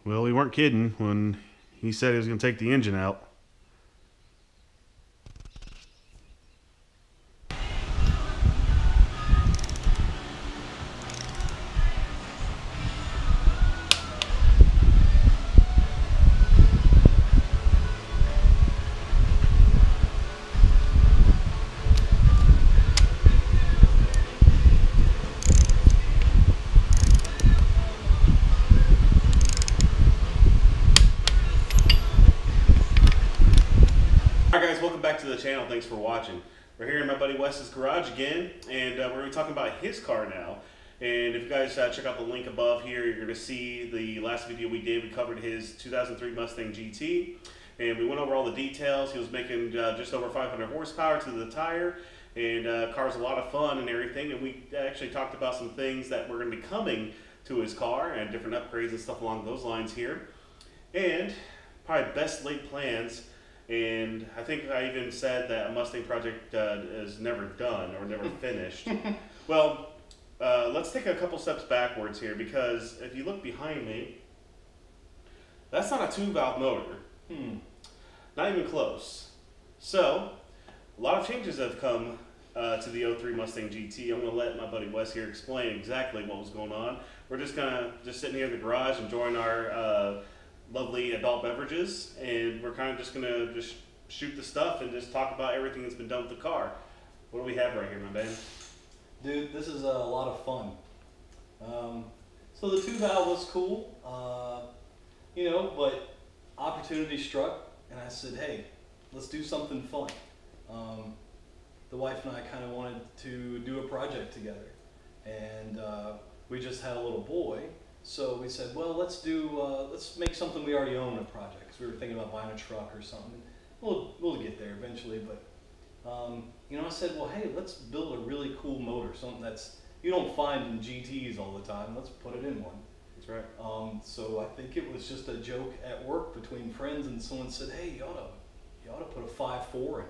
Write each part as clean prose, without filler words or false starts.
Well, we weren't kidding when he said he was going to take the engine out. Alright guys, welcome back to the channel. Thanks for watching. We're here in my buddy Wes's garage again, and we're going to be talking about his car now. And if you guys check out the link above here, you're going to see the last video we did. We covered his 2003 Mustang GT, and we went over all the details. He was making just over 500 horsepower to the tire, and car's a lot of fun and everything. And we actually talked about some things that were going to be coming to his car and different upgrades and stuff along those lines here. And probably best laid plans. And I think I even said that a Mustang project is never done or never finished. Well, let's take a couple steps backwards here, because if you look behind me, that's not a 2-valve motor. Not even close. So, a lot of changes have come to the '03 Mustang GT. I'm going to let my buddy Wes here explain exactly what was going on. We're just going to sitting here in the garage enjoying our lovely adult beverages, and we're kind of just gonna shoot the stuff and just talk about everything that's been done with the car. What do we have right here, my man? Dude, this is a lot of fun. So the 2-valve was cool, you know, but opportunity struck, and I said, hey, let's do something fun. The wife and I kind of wanted to do a project together, and we just had a little boy. So we said, well, let's make something we already own a project. Because we were thinking about buying a truck or something. We'll get there eventually, but you know, I said, well, hey, let's build a really cool motor, something that's you don't find in GTs all the time. Let's put it in one. That's right. So I think it was just a joke at work between friends, and someone said, hey, you ought to put a 5.4 in it.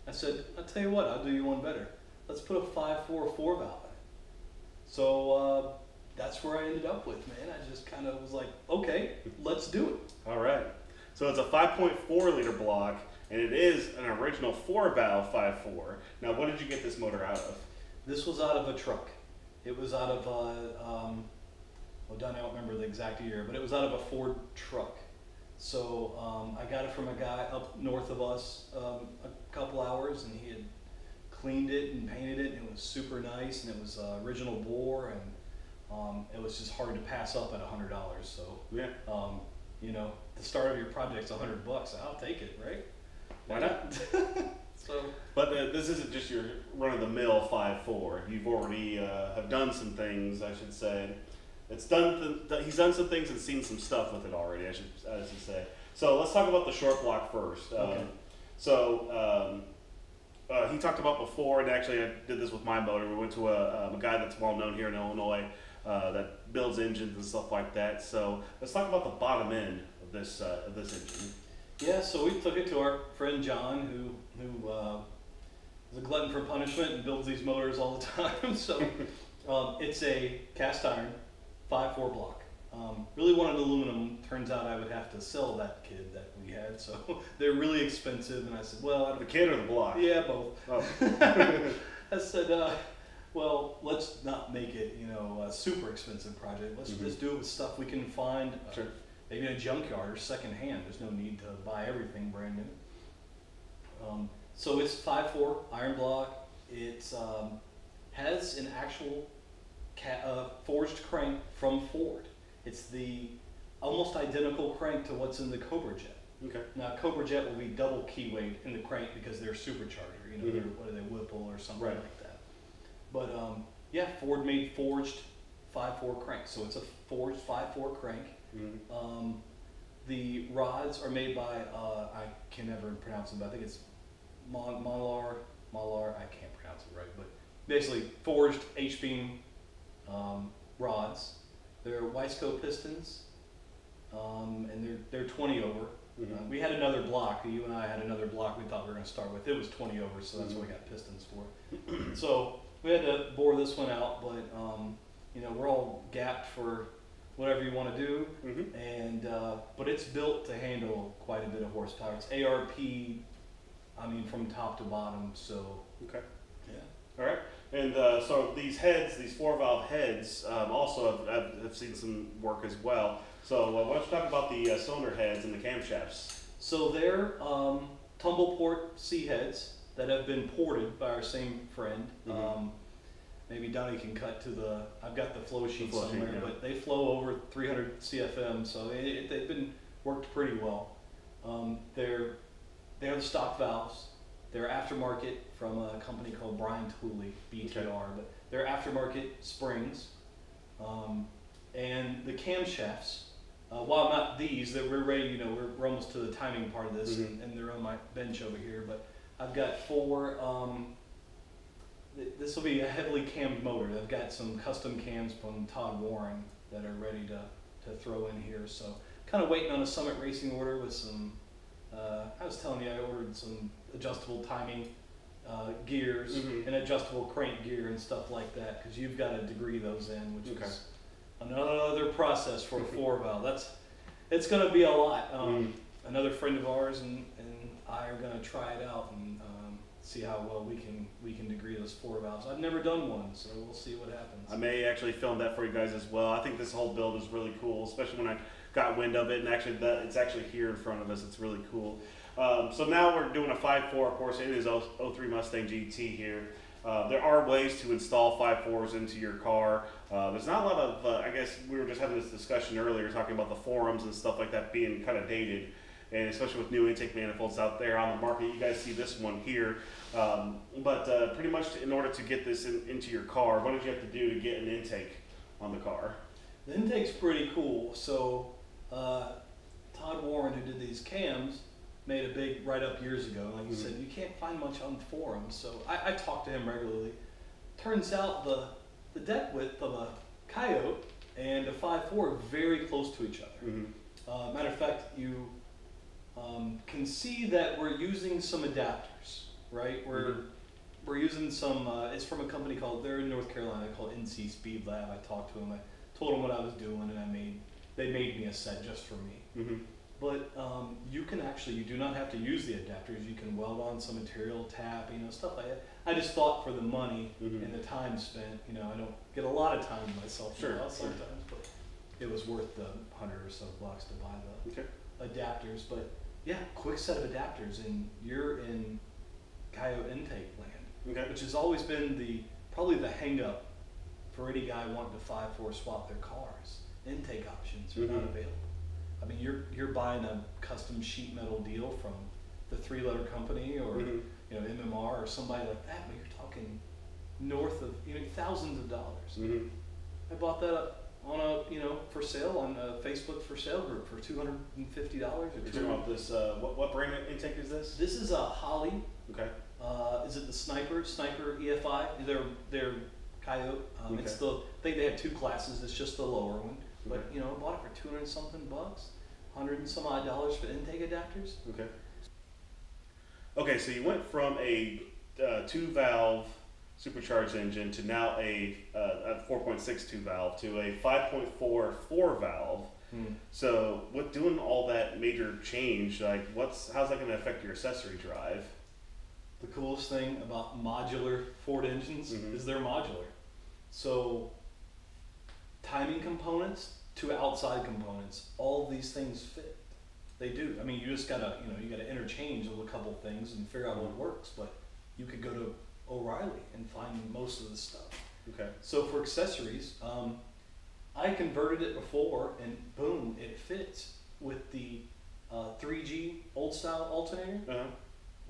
I said, I'll tell you what, I'll do you one better. Let's put a 5.4 4-valve in it. So that's where I ended up with, man. I just kind of was like, okay, let's do it. All right. So it's a 5.4 liter block, and it is an original 4-valve 5.4. Now, what did you get this motor out of? This was out of a truck. It was out of, well, I don't remember the exact year, but it was out of a Ford truck. So I got it from a guy up north of us a couple hours, and he had cleaned it and painted it, and it was super nice, and it was original bore, and it was just hard to pass up at $100. So yeah, you know, the start of your project's $100. I'll take it, right? Why not? So, but this isn't just your run-of-the-mill 5.4. You've already have done some things, I should say. It's done. He's done some things and seen some stuff with it already, I should say. So let's talk about the short block first. Okay. He talked about before, and actually I did this with my motor. We went to a guy that's well known here in Illinois that builds engines and stuff like that. So let's talk about the bottom end of this engine. Yeah, so we took it to our friend John, who is a glutton for punishment and builds these motors all the time. So it's a cast iron 5.4 block. Really wanted aluminum. Turns out I would have to sell that kid that we had, so they're really expensive. And I said, well, The kid or the block? Yeah, both. Oh. I said, well, let's not make it, you know, a super expensive project. Let's just do it with stuff we can find, Sure. Maybe in a junkyard or secondhand. There's no need to buy everything brand new. So it's 5.4 iron block. It has an actual forged crank from Ford. It's the almost identical crank to what's in the Cobra Jet. Okay. Now, Cobra Jet will be double key weight in the crank because they're supercharger. You know, they're, what are they, Whipple or something Right. like that. But yeah, Ford made forged 5.4 crank, so it's a forged 5.4 crank. The rods are made by I can never pronounce them, but I think it's Malar. I can't pronounce it right, but basically forged H-beam rods. They're Wiseco pistons, and they're 20 over. We had another block. You and I had another block we thought we were going to start with. It was 20 over, so that's what we got pistons for. So we had to bore this one out, but you know, we're all gapped for whatever you want to do, and but it's built to handle quite a bit of horsepower. It's ARP, I mean, from top to bottom. So Okay. yeah. All right. And so these heads, these 4-valve heads, also have seen some work as well. So why don't you talk about the cylinder heads and the camshafts? So they're tumble port C heads that have been ported by our same friend. Mhm. Maybe Donnie can cut to I've got the flow sheet flow sheet, somewhere, yeah. but they flow over 300 CFM, so they've been worked pretty well. They're the stock valves. They're aftermarket from a company called Brian Tooley, BTR, Okay. but they're aftermarket springs. And the camshafts, while not these, that we're ready, we're almost to the timing part of this, Mhm. and they're on my bench over here, but I've got 4, this will be a heavily cammed motor. I've got some custom cams from Todd Warren that are ready to throw in here, so kind of waiting on a Summit Racing order with some, I was telling you I ordered some adjustable timing gears Mhm. and adjustable crank gear and stuff like that, because you've got to degree those in, which Okay. is another process for a 4-valve. It's going to be a lot. Another friend of ours and I are going to try it out and see how well we can degree those 4-valves. I've never done one, so we'll see what happens. I may actually film that for you guys as well. I think this whole build is really cool, especially when I got wind of it, and actually it's actually here in front of us. It's really cool. So now we're doing a 5.4, of course. It is 03 Mustang GT here. There are ways to install 5.4s into your car. There's not a lot of, I guess we were just having this discussion earlier, talking about the forums and stuff like that being kind of dated. And especially with new intake manifolds out there on the market, you guys see this one here. But pretty much in order to get this into your car, what did you have to do to get an intake on the car? The intake's pretty cool. So Todd Warren, who did these cams, made a big write-up years ago. Like you said, you can't find much on forums. So I talk to him regularly. Turns out the deck width of a Coyote and a 5.4 are very close to each other. Mm-hmm. Matter of fact, you can see that we're using some adapters, right? We're using some, it's from a company called, they're in North Carolina, called NC Speed Lab. I talked to them, I told them what I was doing, and they made me a set just for me. Mm-hmm. But you do not have to use the adapters. You can weld on some material, tap, stuff like that. I just thought for the money Mm-hmm. and the time spent, I don't get a lot of time myself Sure, now sure. sometimes, but it was worth the $100 or so to buy the Okay. adapters. But yeah, quick set of adapters, and you're in Coyote intake land, Okay. which has always been probably the hang up for any guy wanting to 5.4 swap their cars. Intake options are not Mhm. available. I mean, you're buying a custom sheet metal deal from the 3-letter company or Mhm. MMR or somebody like that, but you're talking north of thousands of dollars. Mm-hmm. I bought that up on for sale on a Facebook for sale group for $250 or You're talking about this, what brand intake is this? This is a Holly. Okay. Is it the Sniper EFI? They're Coyote. It's Okay. I think they have 2 classes. It's just the lower one. But I bought it for 200 and something bucks, $100 and some odd dollars for intake adapters. Okay. Okay, so you went from a 2-valve supercharged engine to now a 4.6 2-valve to a 5.4 4-valve. So, with doing all that major change, like how's that going to affect your accessory drive? The coolest thing about modular Ford engines Mhm. is they're modular. So timing components to outside components, all of these things fit. They do. I mean, you just gotta, you gotta interchange a couple things and figure out what works. But you could go to O'Reilly and find most of the stuff. Okay. So for accessories, I converted it before, and boom, it fits with the 3G old style alternator, Uh-huh.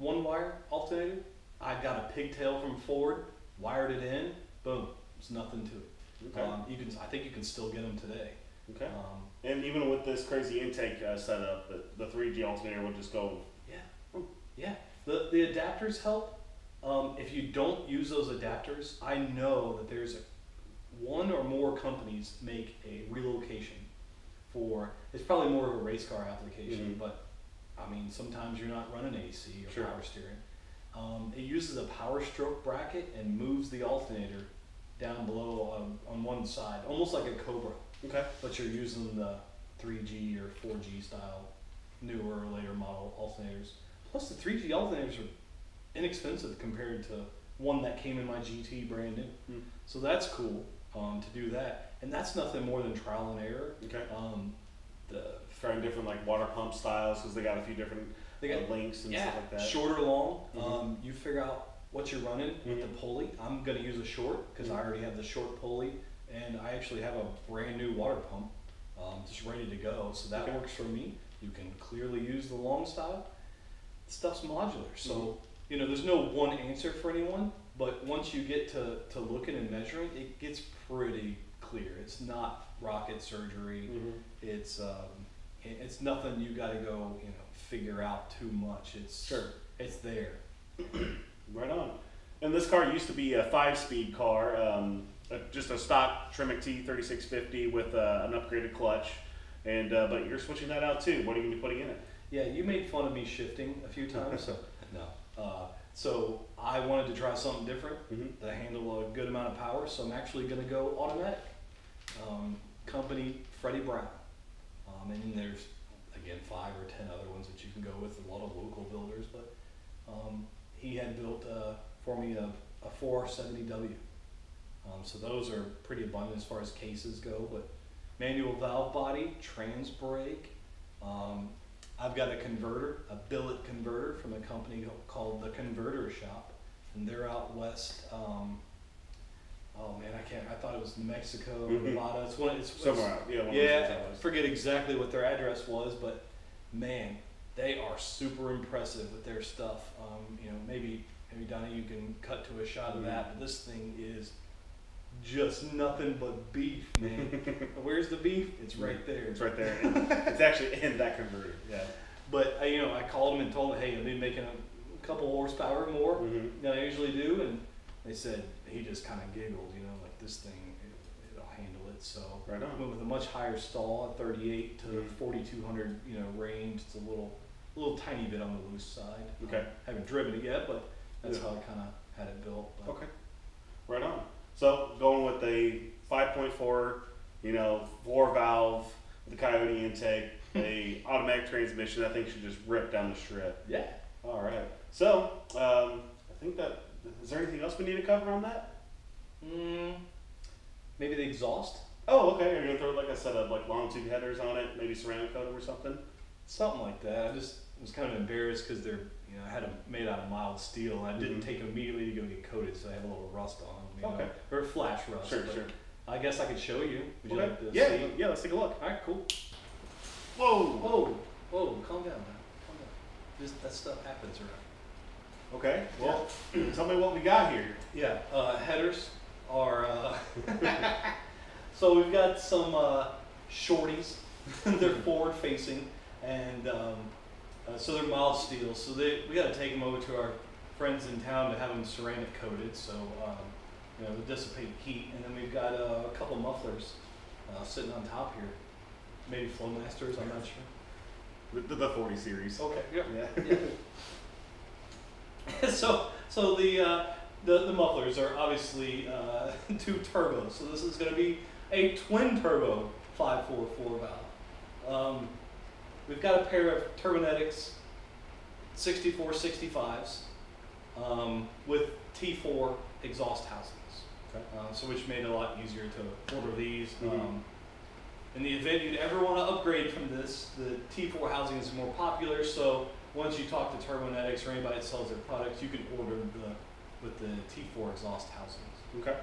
1-wire alternator. I got a pigtail from Ford, wired it in, boom, there's nothing to it. Okay. I think you can still get them today. Okay. And even with this crazy intake setup, the 3G alternator would just go. Yeah. The adapters help. If you don't use those adapters, I know that there's one or more companies make a relocation for. It's probably more of a race car application, Mhm. but I mean sometimes you're not running AC or Sure. power steering. It uses a power stroke bracket and moves the alternator down below on one side, almost like a Cobra, Okay. but you're using the 3G or 4G style, newer or later model alternators. Plus the 3G alternators are inexpensive compared to one that came in my GT brand new. So that's cool to do that. And that's nothing more than trial and error. Okay. The Trying different like water pump styles because they got a few different links and stuff like that. Short or long. You figure out what you're running with the pulley. I'm going to use a short because I already have the short pulley, and I actually have a brand new water pump just ready to go. So that works for me. You can clearly use the long style. Stuff's modular, so you know there's no one answer for anyone. But once you get to looking and measuring, it gets pretty clear. It's not rocket surgery. It's nothing you got to go figure out too much. It's there. Right on. And this car used to be a 5-speed car, just a stock Tremec T 3650 with an upgraded clutch. And but you're switching that out too. What are you going to be putting in it? Yeah, you made fun of me shifting a few times. So no. So I wanted to try something different that handle a good amount of power. So I'm actually going to go automatic. Company Freddie Brown. And then there's again 5 or 10 other ones that you can go with. A lot of local builders, but he had built for me a 4R70W. So those are pretty abundant as far as cases go, but manual valve body, trans brake. I've got a converter, a billet converter from a company called The Converter Shop, and they're out west. Oh man, I thought it was New Mexico, Nevada. It's somewhere out. I forget exactly what their address was, but man, they are super impressive with their stuff. Maybe Donnie, you can cut to a shot of that, but this thing is just nothing but beef, man. Where's the beef? It's right there. It's right there. It's actually in that converter. Yeah. But I called them and told them, hey, I'll be making a couple horsepower more than I usually do, and they said he just kind of giggled, like this thing, it'll handle it. So right on. Went with a much higher stall at 38 to 4,200, range. It's a little tiny bit on the loose side. Okay. Haven't driven it yet, but that's how I kind of had it built. But. Okay. Right on. So going with a 5.4, 4-valve with a Coyote intake, a automatic transmission, I think should just rip down the strip. Yeah. All right. So I think that. Is there anything else we need to cover on that? Maybe the exhaust. Oh, okay. You're gonna throw like a set of long tube headers on it, maybe ceramic coat them or something. Something like that. I just was kind of embarrassed because they're I had them made out of mild steel, and I didn't take them immediately to go get coated, so I have a little rust on them. Okay. Or flash rust. Sure. I guess I could show you. Would you like to see? Yeah. Let's take a look. All right. Cool. Whoa. Calm down, man. Calm down. That stuff happens around. Okay. Well, tell me what we got here. Yeah. Headers are. So we've got some shorties. They're forward facing, and so they're mild steel. So we got to take them over to our friends in town to have them ceramic coated, so to dissipate heat. And then we've got a couple mufflers sitting on top here. Maybe Flowmasters, I'm not sure. The 40 series. Okay. Yeah. So the mufflers are obviously 2 turbos. So this is going to be a twin turbo 544 valve. We've got a pair of Turbonetics 6465s with T4 exhaust housings. Okay. So which made it a lot easier to order these. In the event you'd ever want to upgrade from this, the T4 housing is more popular. So once you talk to Turbonetics or anybody that sells their products, you can order with the T4 exhaust housings. Okay.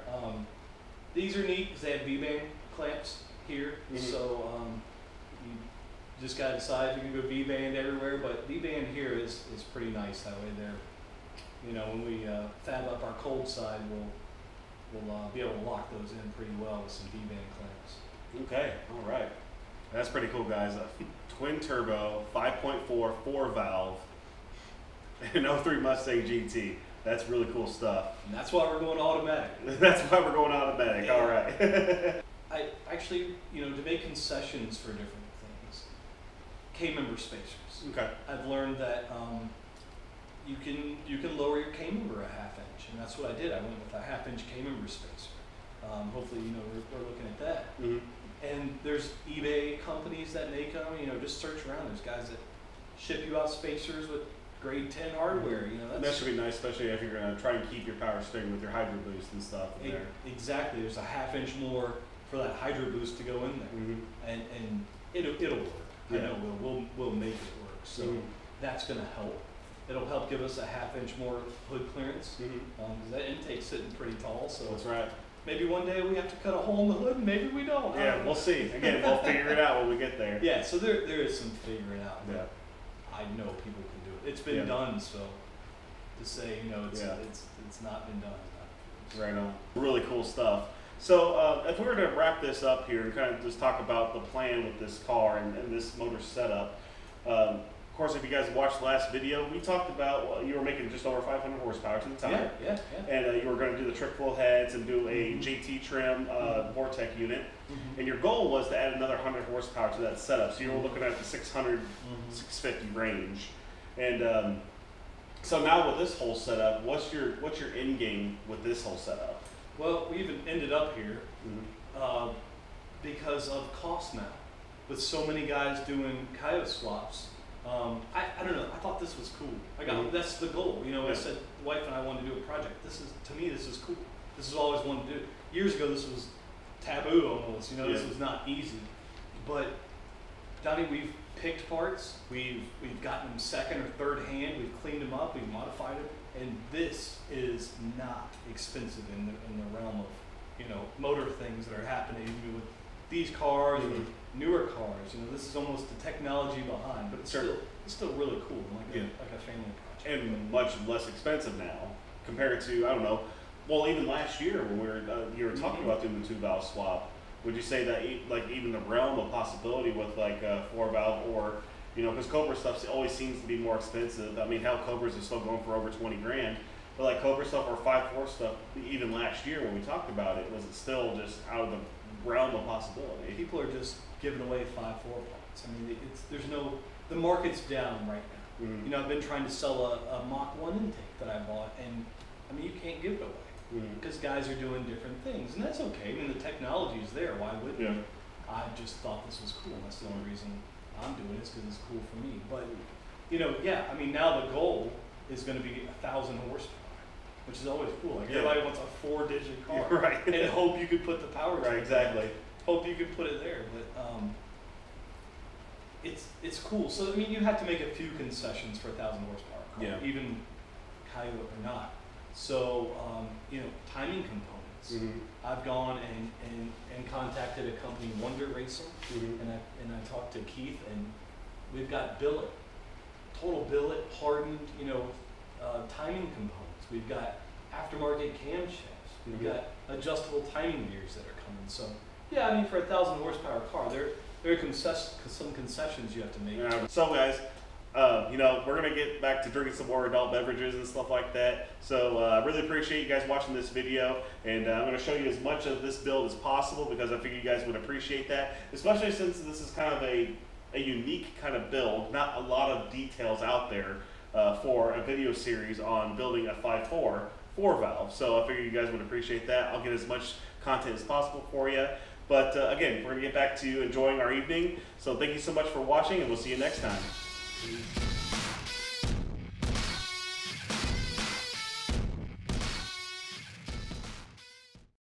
These are neat because they have V-band clamps here. So you just got to decide if you can go V-band everywhere, but V-band here is pretty nice. That way there, when we fab up our cold side, we'll be able to lock those in pretty well with some V-band clamps. Okay, all right. That's pretty cool, guys. A twin turbo, 5.4, 4-valve, and 03 Mustang GT. That's really cool stuff. And that's why we're going automatic. That's why we're going automatic. Yeah. All right. I actually, to make concessions for different things. K-member spacers. Okay. I've learned that you can lower your K-member a 1/2 inch, and that's what I did. I went with a 1/2 inch K-member spacer. Hopefully, we're looking at that. And there's eBay companies that make them. You know, just search around. There's guys that ship you out spacers with grade 10 hardware. You know, that should be nice, especially if you're going to try and keep your power steering with your Hydro Boost and stuff in there. Exactly. There's a ½ inch more for that Hydro Boost to go in there, and it'll work. I know we'll make it work. So that's going to help. It'll help give us a ½ inch more hood clearance. That intake's sitting pretty tall. So that's right. Maybe one day we have to cut a hole in the hood, and maybe we don't. Yeah, we'll see. Again, we'll figure it out when we get there. Yeah, so there is some figuring out. Yeah. I know people can do it. It's been done, so to say, you know, it's not been done. Right on. Really cool stuff. So if we were to wrap this up here and kind of just talk about the plan with this car and this motor setup, of course, if you guys watched the last video, we talked about you were making just over 500 horsepower to the tire. Yeah. And you were going to do the trick full heads and do a GT trim Vortec unit. And your goal was to add another 100 horsepower to that setup. So you were looking at the 600, 650 range. And so now with this whole setup, what's your end game with this whole setup? Well, we even ended up here because of cost now. With so many guys doing coyote swaps, I don't know. I thought this was cool. That's the goal. You know, I said the wife and I wanted to do a project. To me, this is cool. This is all I always wanted to do. Years ago, this was taboo almost. You know, this was not easy. But Donnie, we've picked parts. We've gotten them second or third hand. We've cleaned them up. We've modified them. And this is not expensive in the realm of motor things that are happening with these cars or newer cars. You know, this is almost the technology behind, but it's still really cool, like a family project. And much less expensive now compared to, I don't know, well, even last year when you were talking about doing the 2-valve swap. Would you say that even the realm of possibility with like a 4-valve or because Cobra stuff always seems to be more expensive. I mean, hell, Cobras are still going for over 20 grand. But like Cobra stuff or 5.4 stuff, even last year when we talked about it, was it still just out of the realm of possibility? People are just giving away 5.4 parts. I mean, the market's down right now. You know, I've been trying to sell a Mach 1 intake that I bought, and I mean, you can't give it away because guys are doing different things, and that's okay. I mean, the technology is there. Why wouldn't you? I just thought this was cool. That's the only reason I'm doing it, is because it's cool for me. But I mean, now the goal is going to be 1,000 horsepower, which is always cool. Like everybody wants a 4-digit car, right? And hope you could put the power. Right, exactly. Hope you could put it there, but it's cool. So I mean, you have to make a few concessions for 1,000 horsepower car, even Coyote or not. So timing components. I've gone and contacted a company, Wonder Racing, and I talked to Keith, and we've got billet, total billet, hardened, timing components. We've got aftermarket camshafts. We've got adjustable timing gears that are coming. So yeah, I mean, for 1,000 horsepower car, there are some concessions you have to make. So guys, we're going to get back to drinking some more adult beverages and stuff like that. So I really appreciate you guys watching this video, and I'm going to show you as much of this build as possible because I figure you guys would appreciate that, especially since this is kind of a unique kind of build. Not a lot of details out there for a video series on building a 5.4 4-valve. So I figure you guys would appreciate that. I'll get as much content as possible for you. But again, we're going to get back to enjoying our evening. So thank you so much for watching, and we'll see you next time.